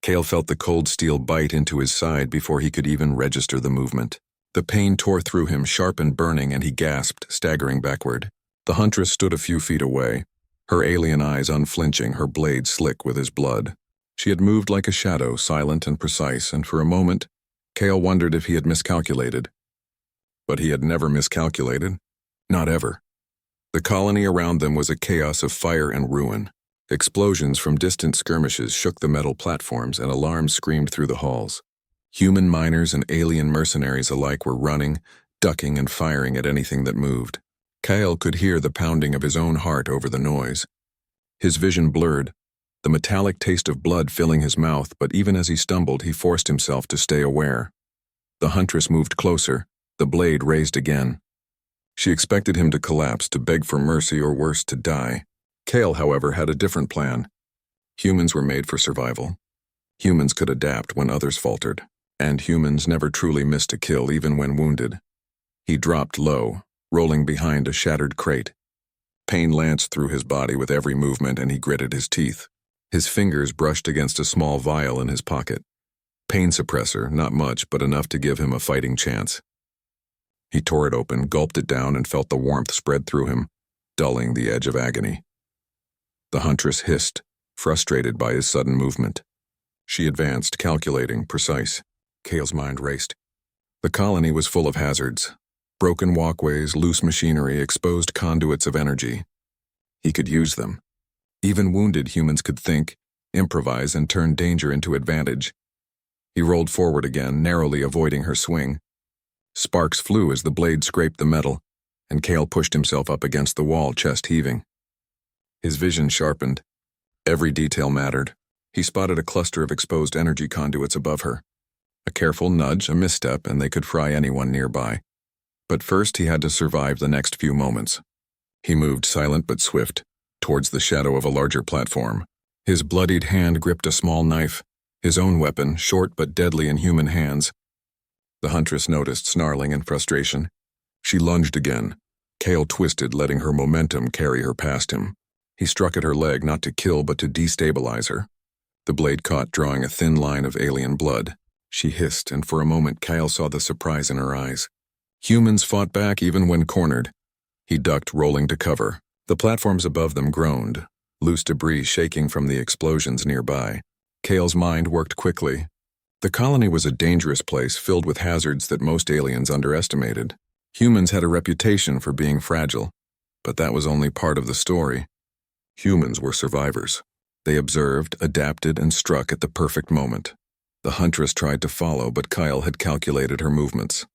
Kale felt the cold steel bite into his side before he could even register the movement. The pain tore through him, sharp and burning, and he gasped, staggering backward. The Huntress stood a few feet away, her alien eyes unflinching, her blade slick with his blood. She had moved like a shadow, silent and precise, and for a moment, Kale wondered if he had miscalculated. But he had never miscalculated. Not ever. The colony around them was a chaos of fire and ruin. Explosions from distant skirmishes shook the metal platforms, and alarms screamed through the halls. Human miners and alien mercenaries alike were running, ducking, and firing at anything that moved. Kale could hear the pounding of his own heart over the noise. His vision blurred, the metallic taste of blood filling his mouth, but even as he stumbled, he forced himself to stay aware. The Huntress moved closer, the blade raised again. She expected him to collapse, to beg for mercy, or worse, to die. Kale, however, had a different plan. Humans were made for survival. Humans could adapt when others faltered, and humans never truly missed a kill even when wounded. He dropped low, rolling behind a shattered crate. Pain lanced through his body with every movement, and he gritted his teeth. His fingers brushed against a small vial in his pocket. Pain suppressor, not much, but enough to give him a fighting chance. He tore it open, gulped it down, and felt the warmth spread through him, dulling the edge of agony. The Huntress hissed, frustrated by his sudden movement. She advanced, calculating, precise. Kale's mind raced. The colony was full of hazards. Broken walkways, loose machinery, exposed conduits of energy. He could use them. Even wounded humans could think, improvise, and turn danger into advantage. He rolled forward again, narrowly avoiding her swing. Sparks flew as the blade scraped the metal, and Kale pushed himself up against the wall, chest heaving. His vision sharpened. Every detail mattered. He spotted a cluster of exposed energy conduits above her. A careful nudge, a misstep, and they could fry anyone nearby. But first he had to survive the next few moments. He moved, silent but swift, towards the shadow of a larger platform. His bloodied hand gripped a small knife, his own weapon, short but deadly in human hands. The Huntress noticed, snarling in frustration. She lunged again. Kale twisted, letting her momentum carry her past him. He struck at her leg, not to kill but to destabilize her. The blade caught, drawing a thin line of alien blood. She hissed, and for a moment Kale saw the surprise in her eyes. Humans fought back even when cornered. He ducked, rolling to cover. The platforms above them groaned, loose debris shaking from the explosions nearby. Kale's mind worked quickly. The colony was a dangerous place filled with hazards that most aliens underestimated. Humans had a reputation for being fragile, but that was only part of the story. Humans were survivors. They observed, adapted, and struck at the perfect moment. The Huntress tried to follow, but Kale had calculated her movements.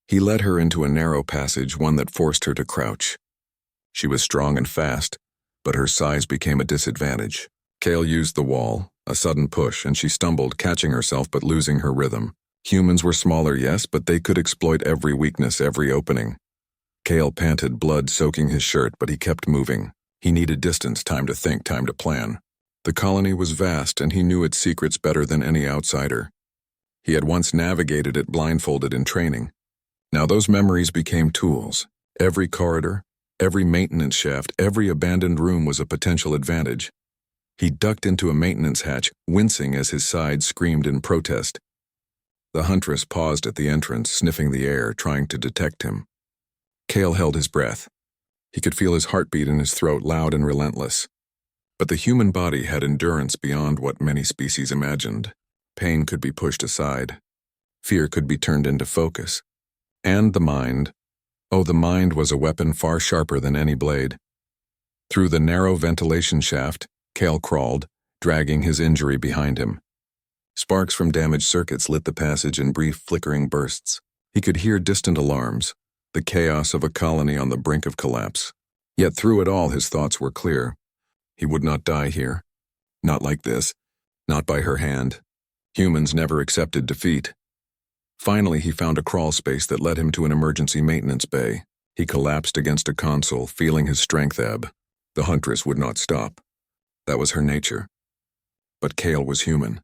He led her into a narrow passage, one that forced her to crouch. She was strong and fast, but her size became a disadvantage. Kale used the wall, a sudden push, and she stumbled, catching herself but losing her rhythm. Humans were smaller, yes, but they could exploit every weakness, every opening. Kale panted, blood soaking his shirt, but he kept moving. He needed distance, time to think, time to plan. The colony was vast, and he knew its secrets better than any outsider. He had once navigated it blindfolded in training. Now those memories became tools. Every corridor, every maintenance shaft, every abandoned room was a potential advantage. He ducked into a maintenance hatch, wincing as his side screamed in protest. The Huntress paused at the entrance, sniffing the air, trying to detect him. Kale held his breath. He could feel his heartbeat in his throat, loud and relentless. But the human body had endurance beyond what many species imagined. Pain could be pushed aside. Fear could be turned into focus. And the mind. Oh, the mind was a weapon far sharper than any blade. Through the narrow ventilation shaft, Kale crawled, dragging his injury behind him. Sparks from damaged circuits lit the passage in brief, flickering bursts. He could hear distant alarms, the chaos of a colony on the brink of collapse. Yet through it all, his thoughts were clear. He would not die here. Not like this. Not by her hand. Humans never accepted defeat. Finally, he found a crawl space that led him to an emergency maintenance bay. He collapsed against a console, feeling his strength ebb. The Huntress would not stop. That was her nature. But Kale was human.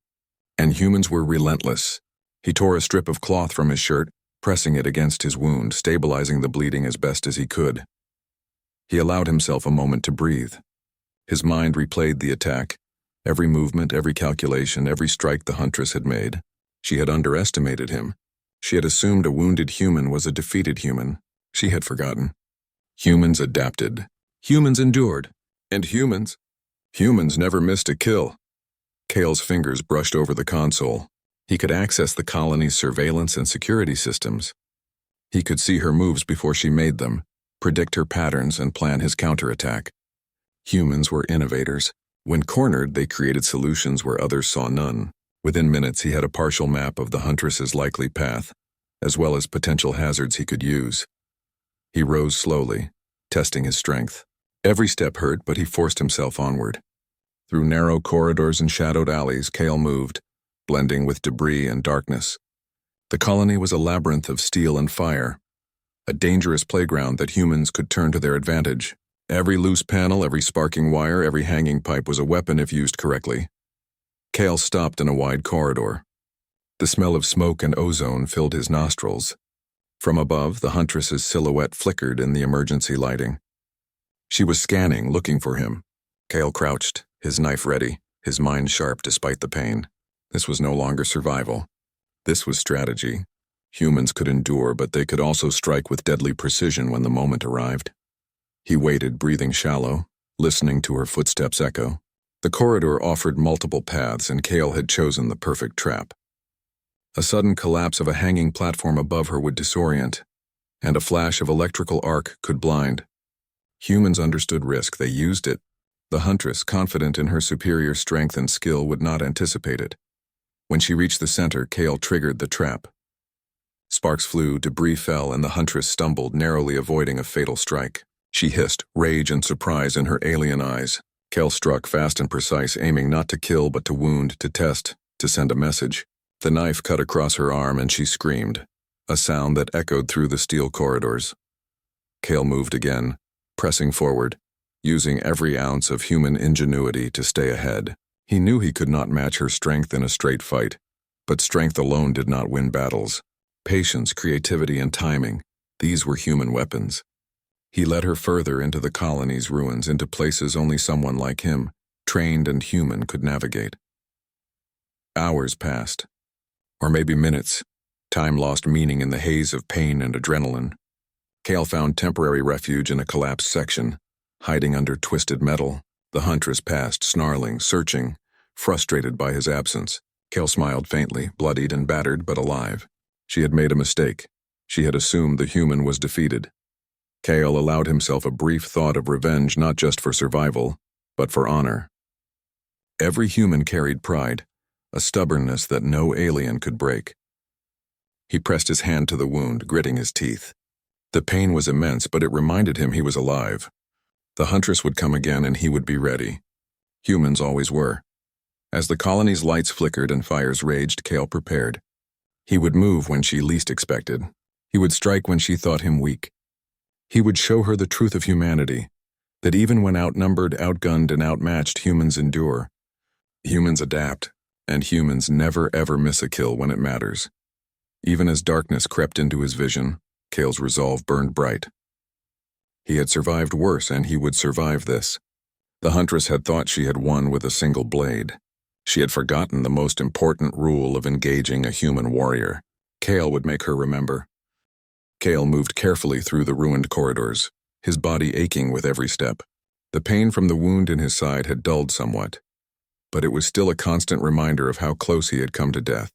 And humans were relentless. He tore a strip of cloth from his shirt, pressing it against his wound, stabilizing the bleeding as best as he could. He allowed himself a moment to breathe. His mind replayed the attack, Every movement, every calculation, every strike the Huntress had made. She had underestimated him. She had assumed a wounded human was a defeated human. She had forgotten. Humans adapted. Humans endured. And humans never missed a kill. Kale's fingers brushed over the console. He could access the colony's surveillance and security systems. He could see her moves before she made them, predict her patterns, and plan his counterattack. Humans were innovators. When cornered, they created solutions where others saw none. Within minutes, he had a partial map of the Huntress's likely path, as well as potential hazards he could use. He rose slowly, testing his strength. Every step hurt, but he forced himself onward. Through narrow corridors and shadowed alleys, Kale moved, blending with debris and darkness. The colony was a labyrinth of steel and fire, a dangerous playground that humans could turn to their advantage. Every loose panel, every sparking wire, every hanging pipe was a weapon if used correctly. Kale stopped in a wide corridor. The smell of smoke and ozone filled his nostrils. From above, the Huntress's silhouette flickered in the emergency lighting. She was scanning, looking for him. Kale crouched, his knife ready, his mind sharp despite the pain. This was no longer survival. This was strategy. Humans could endure, but they could also strike with deadly precision when the moment arrived. He waited, breathing shallow, listening to her footsteps echo. The corridor offered multiple paths, and Kale had chosen the perfect trap. A sudden collapse of a hanging platform above her would disorient, and a flash of electrical arc could blind. Humans understood risk, they used it. The Huntress, confident in her superior strength and skill, would not anticipate it. When she reached the center, Kale triggered the trap. Sparks flew, debris fell, and the Huntress stumbled, narrowly avoiding a fatal strike. She hissed, rage and surprise in her alien eyes. Kale struck, fast and precise, aiming not to kill but to wound, to test, to send a message. The knife cut across her arm and she screamed, a sound that echoed through the steel corridors. Kale moved again, pressing forward, using every ounce of human ingenuity to stay ahead. He knew he could not match her strength in a straight fight, but strength alone did not win battles. Patience, creativity, and timing, these were human weapons. He led her further into the colony's ruins, into places only someone like him, trained and human, could navigate. Hours passed, or maybe minutes. Time lost meaning in the haze of pain and adrenaline. Kale found temporary refuge in a collapsed section, hiding under twisted metal. The Huntress passed, snarling, searching, frustrated by his absence. Kale smiled faintly, bloodied and battered, but alive. She had made a mistake. She had assumed the human was defeated. Kale allowed himself a brief thought of revenge, not just for survival, but for honor. Every human carried pride, a stubbornness that no alien could break. He pressed his hand to the wound, gritting his teeth. The pain was immense, but it reminded him he was alive. The Huntress would come again and he would be ready. Humans always were. As the colony's lights flickered and fires raged, Kale prepared. He would move when she least expected. He would strike when she thought him weak. He would show her the truth of humanity, that even when outnumbered, outgunned, and outmatched, humans endure. Humans adapt, and humans never ever miss a kill when it matters. Even as darkness crept into his vision, Kale's resolve burned bright. He had survived worse, and he would survive this. The Huntress had thought she had won with a single blade. She had forgotten the most important rule of engaging a human warrior. Kale would make her remember. Kale moved carefully through the ruined corridors, his body aching with every step. The pain from the wound in his side had dulled somewhat, but it was still a constant reminder of how close he had come to death.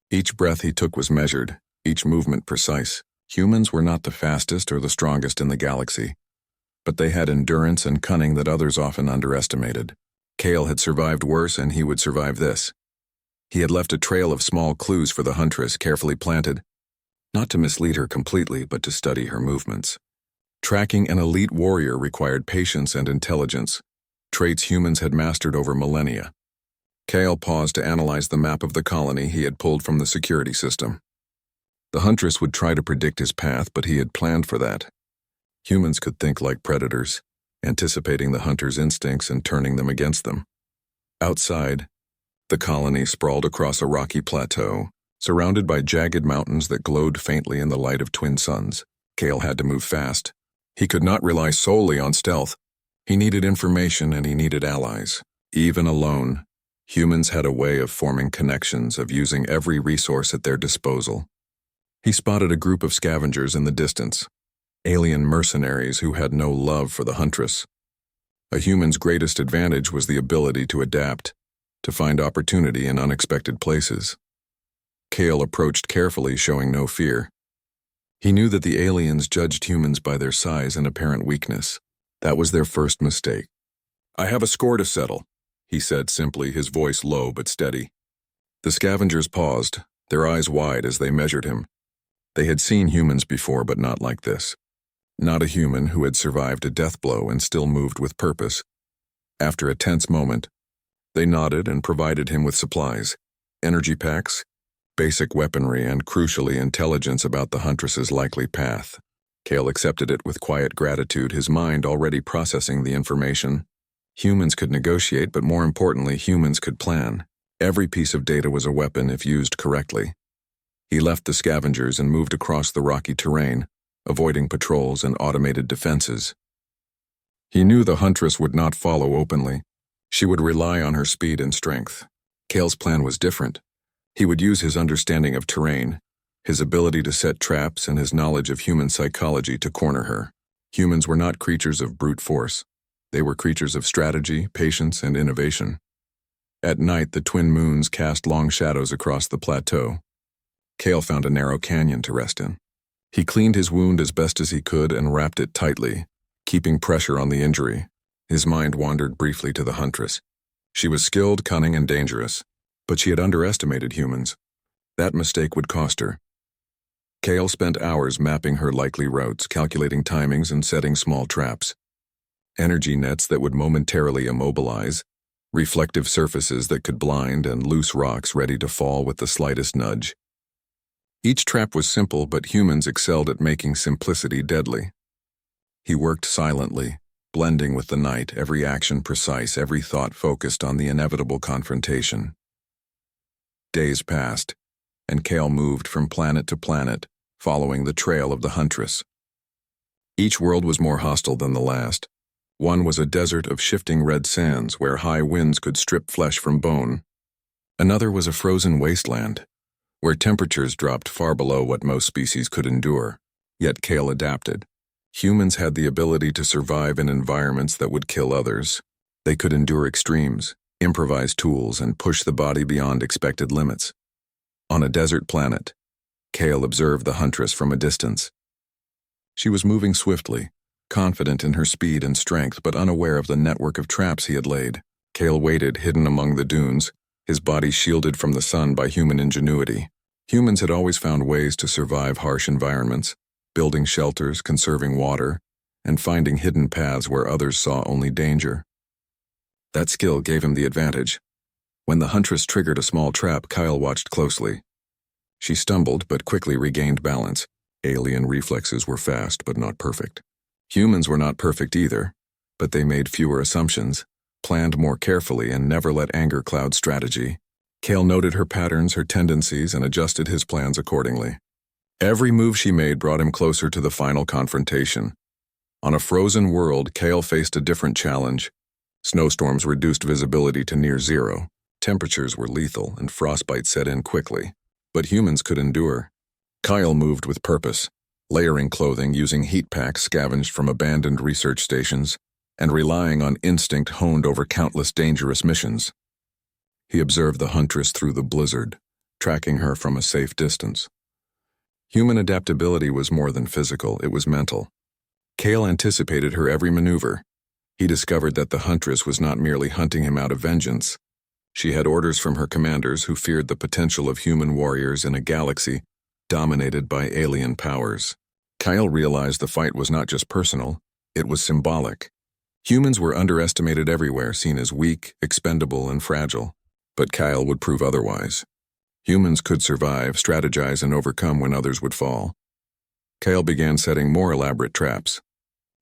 Each breath he took was measured, each movement precise. Humans were not the fastest or the strongest in the galaxy, but they had endurance and cunning that others often underestimated. Kale had survived worse, and he would survive this. He had left a trail of small clues for the Huntress, carefully planted, not to mislead her completely, but to study her movements. Tracking an elite warrior required patience and intelligence, traits humans had mastered over millennia. Kale paused to analyze the map of the colony he had pulled from the security system. The Huntress would try to predict his path, but he had planned for that. Humans could think like predators, anticipating the hunter's instincts and turning them against them. Outside, the colony sprawled across a rocky plateau, surrounded by jagged mountains that glowed faintly in the light of twin suns. Kale had to move fast. He could not rely solely on stealth. He needed information and he needed allies. Even alone, humans had a way of forming connections, of using every resource at their disposal. He spotted a group of scavengers in the distance, alien mercenaries who had no love for the Huntress. A human's greatest advantage was the ability to adapt, to find opportunity in unexpected places. Kale approached carefully, showing no fear. He knew that the aliens judged humans by their size and apparent weakness. That was their first mistake. "I have a score to settle," he said simply, his voice low but steady. The scavengers paused, their eyes wide as they measured him. They had seen humans before, but not like this. Not a human who had survived a death blow and still moved with purpose. After a tense moment, they nodded and provided him with supplies, energy packs, basic weaponry, and crucially intelligence about the Huntress's likely path. Kale accepted it with quiet gratitude, his mind already processing the information. Humans could negotiate, but more importantly, humans could plan. Every piece of data was a weapon if used correctly. He left the scavengers and moved across the rocky terrain, avoiding patrols and automated defenses. He knew the Huntress would not follow openly. She would rely on her speed and strength. Kale's plan was different. He would use his understanding of terrain, his ability to set traps, and his knowledge of human psychology to corner her. Humans were not creatures of brute force. They were creatures of strategy, patience, and innovation. At night, the twin moons cast long shadows across the plateau. Kale found a narrow canyon to rest in. He cleaned his wound as best as he could and wrapped it tightly, keeping pressure on the injury. His mind wandered briefly to the Huntress. She was skilled, cunning, and dangerous, but she had underestimated humans. That mistake would cost her. Kale spent hours mapping her likely routes, calculating timings and setting small traps. Energy nets that would momentarily immobilize, reflective surfaces that could blind, and loose rocks ready to fall with the slightest nudge. Each trap was simple, but humans excelled at making simplicity deadly. He worked silently, blending with the night, every action precise, every thought focused on the inevitable confrontation. Days passed, and Kale moved from planet to planet, following the trail of the Huntress. Each world was more hostile than the last. One was a desert of shifting red sands where high winds could strip flesh from bone. Another was a frozen wasteland, where temperatures dropped far below what most species could endure. Yet Kale adapted. Humans had the ability to survive in environments that would kill others. They could endure extremes, improvise tools, and push the body beyond expected limits. On a desert planet, Kale observed the Huntress from a distance. She was moving swiftly, confident in her speed and strength, but unaware of the network of traps he had laid. Kale waited, hidden among the dunes, his body shielded from the sun by human ingenuity. Humans had always found ways to survive harsh environments, building shelters, conserving water, and finding hidden paths where others saw only danger. That skill gave him the advantage. When the Huntress triggered a small trap, Kyle watched closely. She stumbled but quickly regained balance. Alien reflexes were fast but not perfect. Humans were not perfect either, but they made fewer assumptions, planned more carefully, and never let anger cloud strategy. Kale noted her patterns, her tendencies, and adjusted his plans accordingly. Every move she made brought him closer to the final confrontation. On a frozen world, Kale faced a different challenge. Snowstorms reduced visibility to near zero. Temperatures were lethal, and frostbite set in quickly. But humans could endure. Kyle moved with purpose, layering clothing, using heat packs scavenged from abandoned research stations, and relying on instinct honed over countless dangerous missions. He observed the Huntress through the blizzard, tracking her from a safe distance. Human adaptability was more than physical, it was mental. Kale anticipated her every maneuver. He discovered that the Huntress was not merely hunting him out of vengeance. She had orders from her commanders who feared the potential of human warriors in a galaxy dominated by alien powers. Kyle realized the fight was not just personal, it was symbolic. Humans were underestimated everywhere, seen as weak, expendable, and fragile. But Kyle would prove otherwise. Humans could survive, strategize, and overcome when others would fall. Kyle began setting more elaborate traps.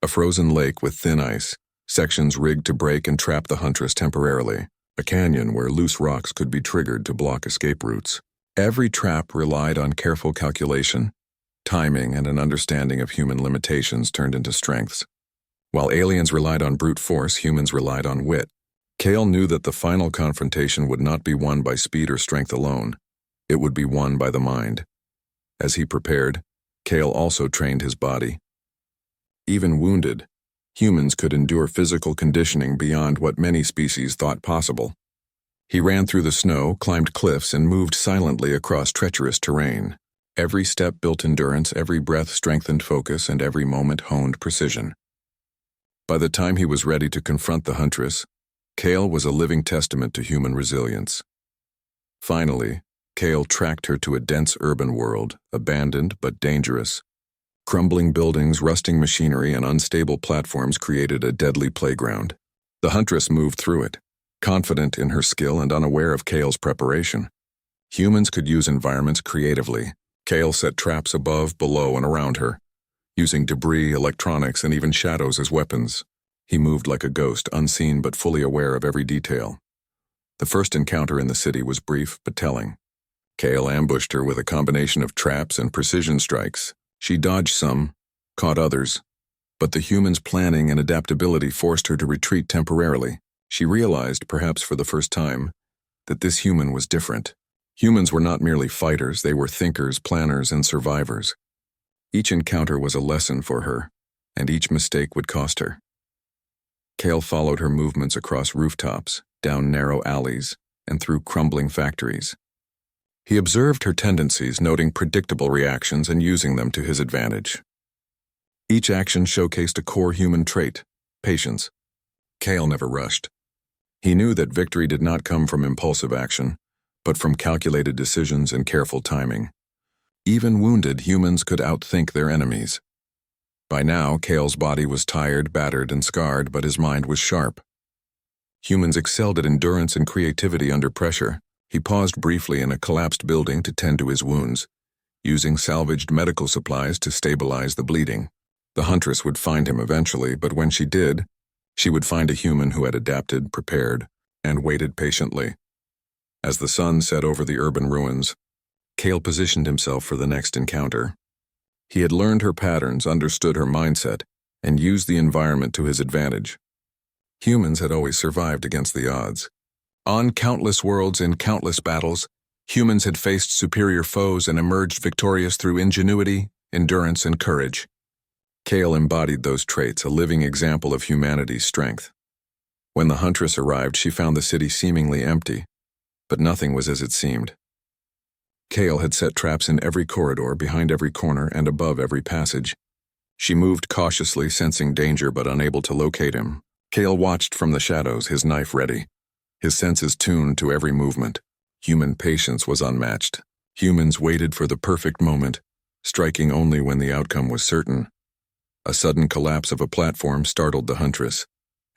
A frozen lake with thin ice, sections rigged to break and trap the Huntress temporarily. A canyon where loose rocks could be triggered to block escape routes. Every trap relied on careful calculation, timing, and an understanding of human limitations turned into strengths. While aliens relied on brute force, humans relied on wit. Kale knew that the final confrontation would not be won by speed or strength alone. It would be won by the mind. As he prepared, Kale also trained his body. Even wounded, humans could endure physical conditioning beyond what many species thought possible. He ran through the snow, climbed cliffs, and moved silently across treacherous terrain. Every step built endurance, every breath strengthened focus, and every moment honed precision. By the time he was ready to confront the Huntress, Kale was a living testament to human resilience. Finally, Kale tracked her to a dense urban world, abandoned but dangerous. Crumbling buildings, rusting machinery, and unstable platforms created a deadly playground. The Huntress moved through it, confident in her skill and unaware of Kale's preparation. Humans could use environments creatively. Kale set traps above, below, and around her, using debris, electronics, and even shadows as weapons. He moved like a ghost, unseen but fully aware of every detail. The first encounter in the city was brief but telling. Kale ambushed her with a combination of traps and precision strikes. She dodged some, caught others, but the human's planning and adaptability forced her to retreat temporarily. She realized, perhaps for the first time, that this human was different. Humans were not merely fighters, they were thinkers, planners, and survivors. Each encounter was a lesson for her, and each mistake would cost her. Kale followed her movements across rooftops, down narrow alleys, and through crumbling factories. He observed her tendencies, noting predictable reactions and using them to his advantage. Each action showcased a core human trait, patience. Kale never rushed. He knew that victory did not come from impulsive action, but from calculated decisions and careful timing. Even wounded humans could outthink their enemies. By now, Kale's body was tired, battered, and scarred, but his mind was sharp. Humans excelled at endurance and creativity under pressure. He paused briefly in a collapsed building to tend to his wounds, using salvaged medical supplies to stabilize the bleeding. The Huntress would find him eventually, but when she did, she would find a human who had adapted, prepared, and waited patiently. As the sun set over the urban ruins, Kale positioned himself for the next encounter. He had learned her patterns, understood her mindset, and used the environment to his advantage. Humans had always survived against the odds. On countless worlds in countless battles, humans had faced superior foes and emerged victorious through ingenuity, endurance, and courage. Kale embodied those traits, a living example of humanity's strength. When the Huntress arrived, she found the city seemingly empty, but nothing was as it seemed. Kale had set traps in every corridor, behind every corner, and above every passage. She moved cautiously, sensing danger but unable to locate him. Kale watched from the shadows, his knife ready, his senses tuned to every movement. Human patience was unmatched. Humans waited for the perfect moment, striking only when the outcome was certain. A sudden collapse of a platform startled the Huntress,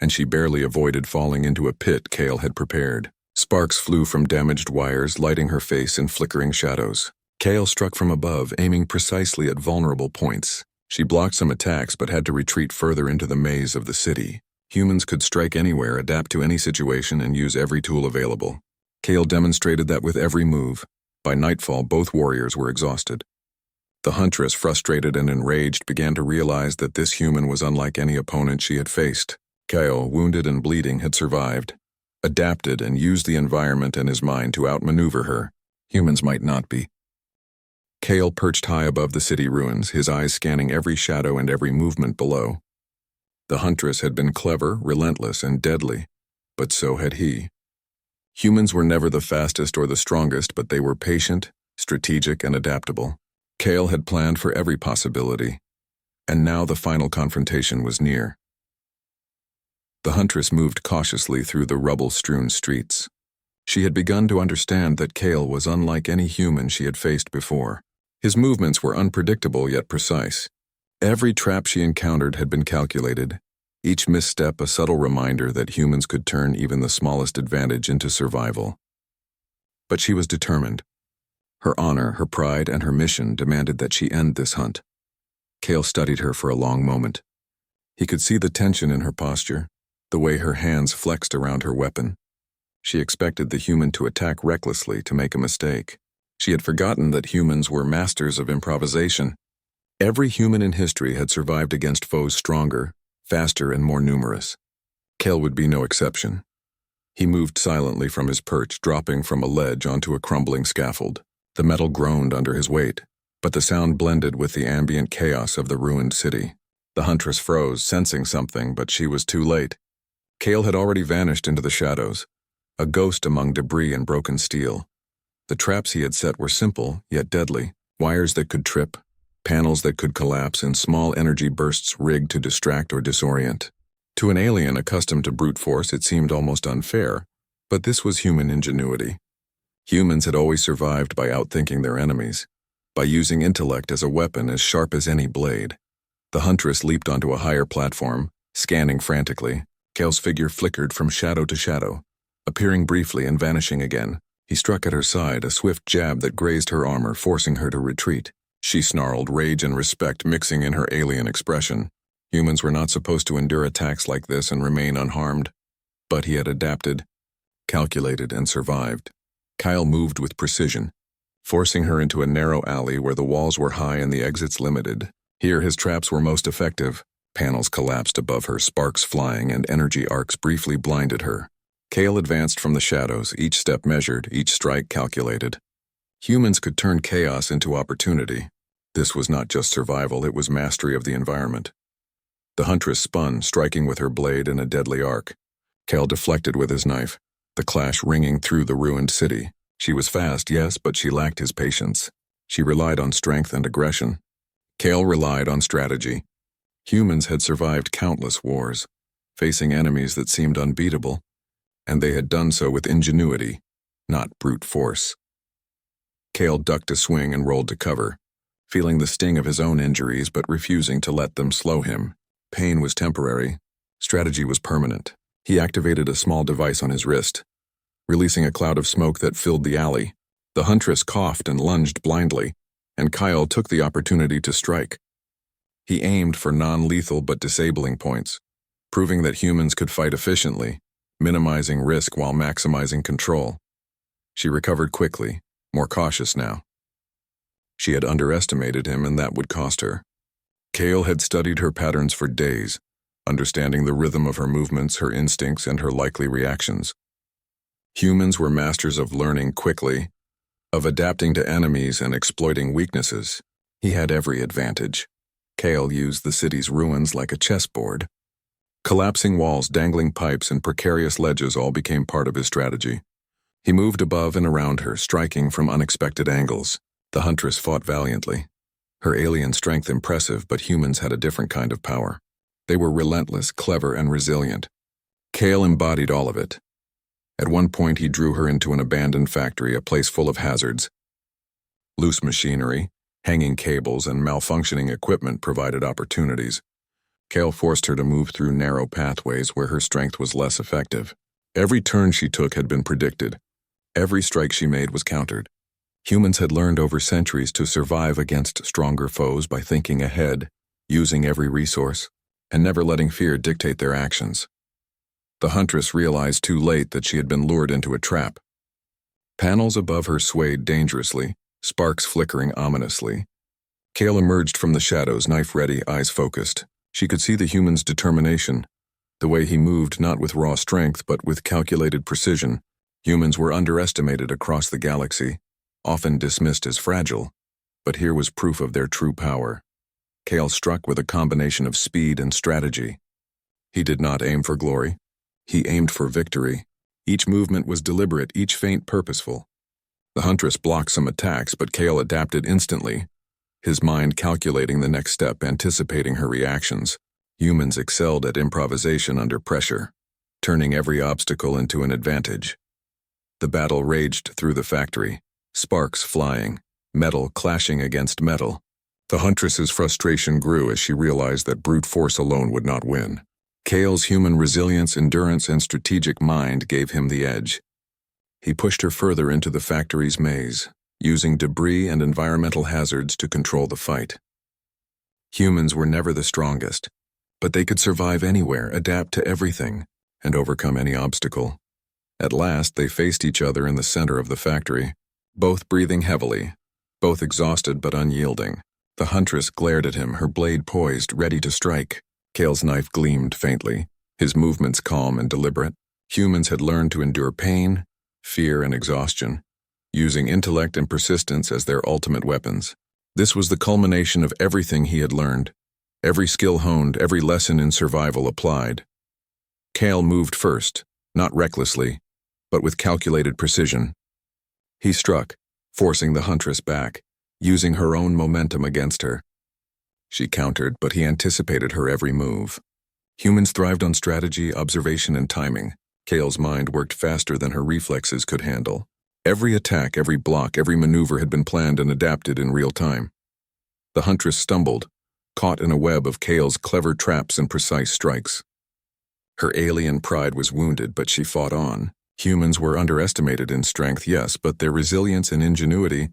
and she barely avoided falling into a pit Kale had prepared. Sparks flew from damaged wires, lighting her face in flickering shadows. Kale struck from above, aiming precisely at vulnerable points. She blocked some attacks but had to retreat further into the maze of the city. Humans could strike anywhere, adapt to any situation, and use every tool available. Kale demonstrated that with every move. By nightfall, both warriors were exhausted. The Huntress, frustrated and enraged, began to realize that this human was unlike any opponent she had faced. Kale, wounded and bleeding, had survived, adapted, and used the environment and his mind to outmaneuver her. Humans might not be. Kale perched high above the city ruins, his eyes scanning every shadow and every movement below. The Huntress had been clever, relentless, and deadly, but so had he. Humans were never the fastest or the strongest, but they were patient, strategic, and adaptable. Kale had planned for every possibility, and now the final confrontation was near. The Huntress moved cautiously through the rubble-strewn streets. She had begun to understand that Kale was unlike any human she had faced before. His movements were unpredictable yet precise. Every trap she encountered had been calculated, each misstep a subtle reminder that humans could turn even the smallest advantage into survival. But she was determined. Her honor, her pride, and her mission demanded that she end this hunt. Kale studied her for a long moment. He could see the tension in her posture, the way her hands flexed around her weapon. She expected the human to attack recklessly, to make a mistake. She had forgotten that humans were masters of improvisation. Every human in history had survived against foes stronger, faster, and more numerous. Kale would be no exception. He moved silently from his perch, dropping from a ledge onto a crumbling scaffold. The metal groaned under his weight, but the sound blended with the ambient chaos of the ruined city. The Huntress froze, sensing something, but she was too late. Kale had already vanished into the shadows, a ghost among debris and broken steel. The traps he had set were simple, yet deadly. Wires that could trip, panels that could collapse, and small energy bursts rigged to distract or disorient. To an alien accustomed to brute force, it seemed almost unfair, but this was human ingenuity. Humans had always survived by outthinking their enemies, by using intellect as a weapon as sharp as any blade. The Huntress leaped onto a higher platform, scanning frantically. Kale's figure flickered from shadow to shadow, appearing briefly and vanishing again. He struck at her side, a swift jab that grazed her armor, forcing her to retreat. She snarled, rage and respect mixing in her alien expression. Humans were not supposed to endure attacks like this and remain unharmed. But he had adapted, calculated, and survived. Kyle moved with precision, forcing her into a narrow alley where the walls were high and the exits limited. Here his traps were most effective. Panels collapsed above her, sparks flying, and energy arcs briefly blinded her. Kale advanced from the shadows, each step measured, each strike calculated. Humans could turn chaos into opportunity. This was not just survival, it was mastery of the environment. The Huntress spun, striking with her blade in a deadly arc. Kale deflected with his knife, the clash ringing through the ruined city. She was fast, yes, but she lacked his patience. She relied on strength and aggression. Kale relied on strategy. Humans had survived countless wars, facing enemies that seemed unbeatable, and they had done so with ingenuity, not brute force. Kale ducked a swing and rolled to cover, feeling the sting of his own injuries but refusing to let them slow him. Pain was temporary, strategy was permanent. He activated a small device on his wrist, releasing a cloud of smoke that filled the alley. The Huntress coughed and lunged blindly, and Kyle took the opportunity to strike. He aimed for non-lethal but disabling points, proving that humans could fight efficiently, minimizing risk while maximizing control. She recovered quickly, more cautious now. She had underestimated him, and that would cost her. Kale had studied her patterns for days, understanding the rhythm of her movements, her instincts, and her likely reactions. Humans were masters of learning quickly, of adapting to enemies and exploiting weaknesses. He had every advantage. Kale used the city's ruins like a chessboard. Collapsing walls, dangling pipes, and precarious ledges all became part of his strategy. He moved above and around her, striking from unexpected angles. The Huntress fought valiantly. Her alien strength impressive, but humans had a different kind of power. They were relentless, clever, and resilient. Kale embodied all of it. At one point he drew her into an abandoned factory, a place full of hazards. Loose machinery, hanging cables, and malfunctioning equipment provided opportunities. Kale forced her to move through narrow pathways where her strength was less effective. Every turn she took had been predicted. Every strike she made was countered. Humans had learned over centuries to survive against stronger foes by thinking ahead, using every resource, and never letting fear dictate their actions. The Huntress realized too late that she had been lured into a trap. Panels above her swayed dangerously, sparks flickering ominously. Kale emerged from the shadows, knife ready, eyes focused. She could see the human's determination, the way he moved not with raw strength but with calculated precision. Humans were underestimated across the galaxy, often dismissed as fragile, but here was proof of their true power. Kale struck with a combination of speed and strategy. He did not aim for glory. He aimed for victory. Each movement was deliberate, each feint purposeful. The Huntress blocked some attacks, but Kale adapted instantly, his mind calculating the next step, anticipating her reactions. Humans excelled at improvisation under pressure, turning every obstacle into an advantage. The battle raged through the factory, sparks flying, metal clashing against metal. The Huntress's frustration grew as she realized that brute force alone would not win. Kale's human resilience, endurance, and strategic mind gave him the edge. He pushed her further into the factory's maze, using debris and environmental hazards to control the fight. Humans were never the strongest, but they could survive anywhere, adapt to everything, and overcome any obstacle. At last, they faced each other in the center of the factory, both breathing heavily, both exhausted but unyielding. The Huntress glared at him, her blade poised, ready to strike. Kale's knife gleamed faintly, his movements calm and deliberate. Humans had learned to endure pain, fear, and exhaustion, using intellect and persistence as their ultimate weapons. This was the culmination of everything he had learned, every skill honed, every lesson in survival applied. Kale moved first, not recklessly, but with calculated precision. He struck, forcing the Huntress back, using her own momentum against her. She countered, but he anticipated her every move. Humans thrived on strategy, observation, and timing. Kale's mind worked faster than her reflexes could handle. Every attack, every block, every maneuver had been planned and adapted in real time. The Huntress stumbled, caught in a web of Kale's clever traps and precise strikes. Her alien pride was wounded, but she fought on. Humans were underestimated in strength, yes, but their resilience and ingenuity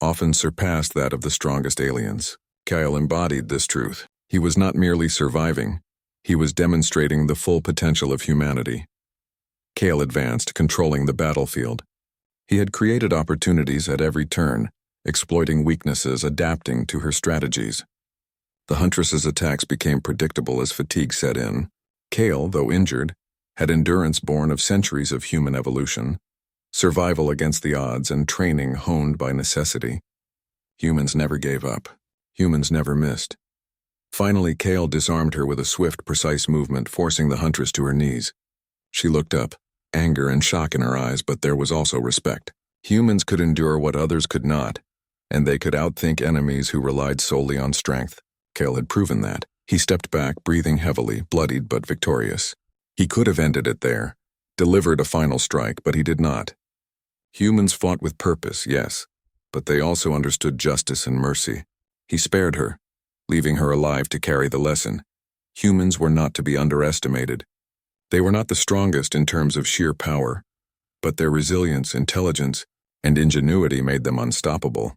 often surpassed that of the strongest aliens. Kale embodied this truth. He was not merely surviving, he was demonstrating the full potential of humanity. Kale advanced, controlling the battlefield. He had created opportunities at every turn, exploiting weaknesses, adapting to her strategies. The Huntress's attacks became predictable as fatigue set in. Kale, though injured, had endurance born of centuries of human evolution, survival against the odds, and training honed by necessity. Humans never gave up. Humans never missed. Finally, Kale disarmed her with a swift, precise movement, forcing the Huntress to her knees. She looked up, anger and shock in her eyes, but there was also respect. Humans could endure what others could not, and they could outthink enemies who relied solely on strength. Kale had proven that. He stepped back, breathing heavily, bloodied but victorious. He could have ended it there, delivered a final strike, but he did not. Humans fought with purpose, yes, but they also understood justice and mercy. He spared her, leaving her alive to carry the lesson. Humans were not to be underestimated. They were not the strongest in terms of sheer power, but their resilience, intelligence, and ingenuity made them unstoppable.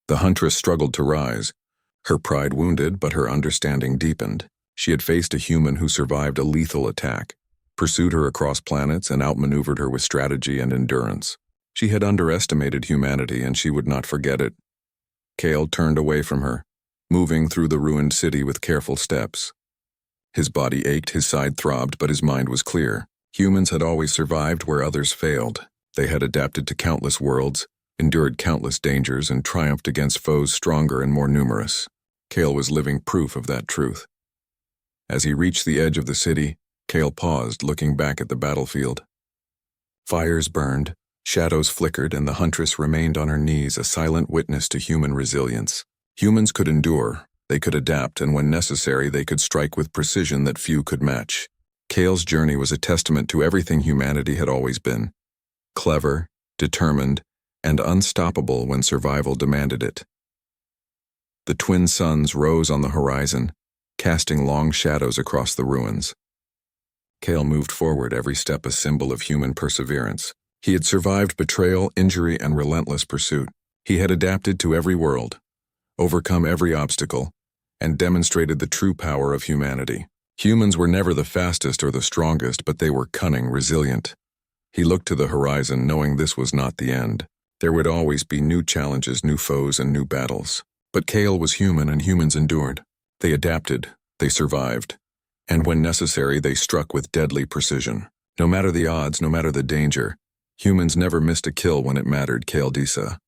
The Huntress struggled to rise, her pride wounded, but her understanding deepened. She had faced a human who survived a lethal attack, pursued her across planets, and outmaneuvered her with strategy and endurance. She had underestimated humanity, and she would not forget it. Kale turned away from her, moving through the ruined city with careful steps. His body ached, his side throbbed, but his mind was clear. Humans had always survived where others failed. They had adapted to countless worlds, endured countless dangers, and triumphed against foes stronger and more numerous. Kale was living proof of that truth. As he reached the edge of the city, Kale paused, looking back at the battlefield. Fires burned, shadows flickered, and the Huntress remained on her knees, a silent witness to human resilience. Humans could endure, they could adapt, and when necessary, they could strike with precision that few could match. Kale's journey was a testament to everything humanity had always been: clever, determined, and unstoppable when survival demanded it. The twin suns rose on the horizon, casting long shadows across the ruins. Kale moved forward, every step a symbol of human perseverance. He had survived betrayal, injury, and relentless pursuit. He had adapted to every world, overcome every obstacle, and demonstrated the true power of humanity. Humans were never the fastest or the strongest, but they were cunning, resilient. He looked to the horizon, knowing this was not the end. There would always be new challenges, new foes, and new battles. But Kale was human, and humans endured. They adapted, they survived, and when necessary, they struck with deadly precision. No matter the odds, no matter the danger, humans never missed a kill when it mattered. Kale Disa.